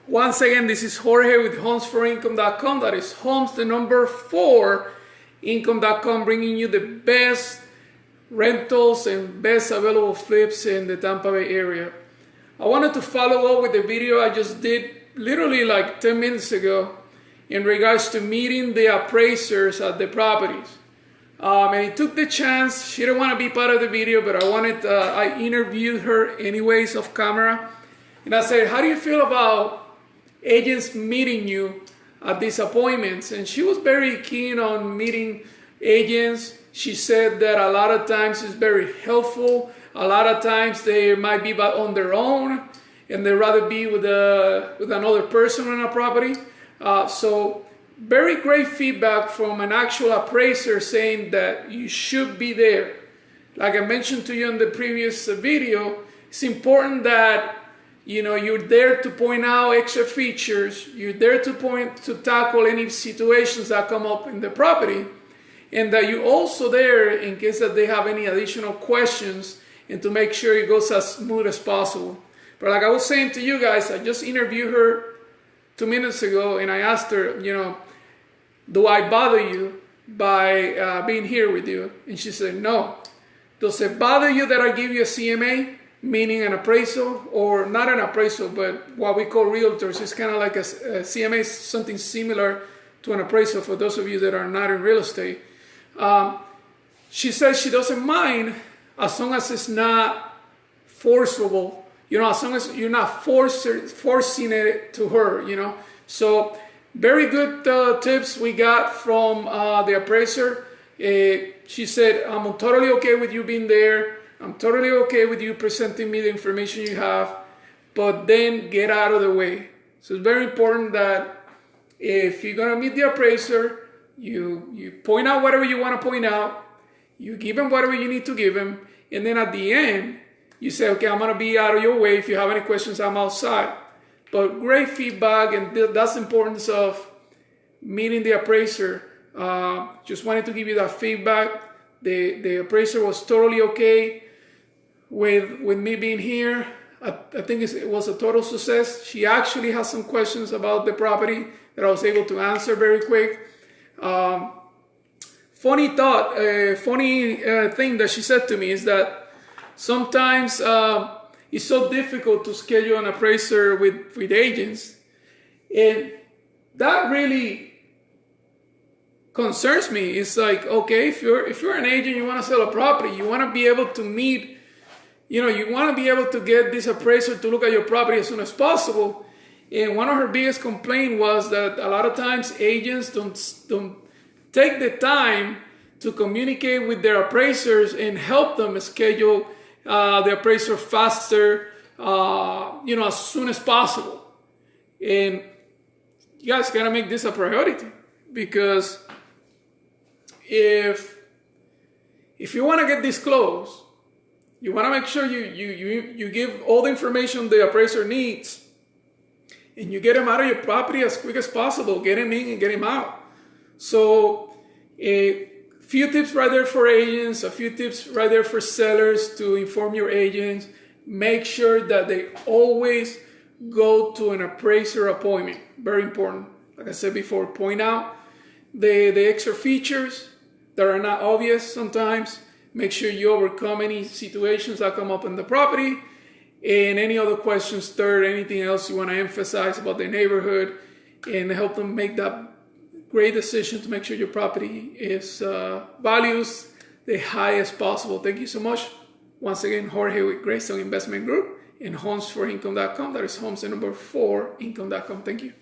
Once again, this is Jorge with homesforincome.com. That is homes, the number 4, income.com, bringing you the best rentals and best available flips in the Tampa Bay area. I wanted to follow up with the video I just did literally like 10 minutes ago in regards to meeting the appraisers at the properties. And he took the chance. She didn't want to be part of the video, but I interviewed her anyways off camera. And I said, how do you feel about agents meeting you at these appointments? And she was very keen on meeting agents. She said that a lot of times it's very helpful. A lot of times they might be on their own and they'd rather be with another person on a property. So very great feedback from an actual appraiser saying that you should be there. Like I mentioned to you in the previous video, it's important that you're there to point out extra features. You're there to tackle any situations that come up in the property, and that you're also there in case that they have any additional questions and to make sure it goes as smooth as possible. But like I was saying to you guys, I just interviewed her 2 minutes ago, and I asked her, do I bother you by being here with you? And she said, no. Does it bother you that I give you a CMA? Meaning an appraisal, or not an appraisal, but what we call realtors. It's kind of like a CMA, something similar to an appraisal for those of you that are not in real estate. She says she doesn't mind as long as it's not forcible, as long as you're not forcing it to her, So very good tips we got from the appraiser. She said, I'm totally okay with you being there. I'm totally okay with you presenting me the information you have, but then get out of the way. So it's very important that if you're going to meet the appraiser, you point out whatever you want to point out, you give him whatever you need to give him, and then at the end, you say, okay, I'm going to be out of your way. If you have any questions, I'm outside. But great feedback, and that's the importance of meeting the appraiser. Just wanted to give you that feedback. The appraiser was totally okay with me being here. I think it was a total success. She actually has some questions about the property that I was able to answer very quick. Funny thing that she said to me is that sometimes it's so difficult to schedule an appraiser with agents, and that really concerns me. It's like, okay, if you're an agent, you want to sell a property, you want to be able to meet, you want to be able to get this appraiser to look at your property as soon as possible. And one of her biggest complaints was that a lot of times agents don't take the time to communicate with their appraisers and help them schedule the appraiser faster, as soon as possible. And you guys gotta make this a priority, because if you want to get this close, you want to make sure you give all the information the appraiser needs, and you get him out of your property as quick as possible. Get him in and get him out. So a few tips right there for agents, a few tips right there for sellers to inform your agents. Make sure that they always go to an appraiser appointment. Very important. Like I said before, point out the extra features that are not obvious sometimes. Make sure you overcome any situations that come up in the property, and any other questions, third, anything else you want to emphasize about the neighborhood, and help them make that great decision to make sure your property is values the highest possible. Thank you so much. Once again, Jorge with Greystone Investment Group and homesforincome.com. That is homes, the number 4, income.com. Thank you.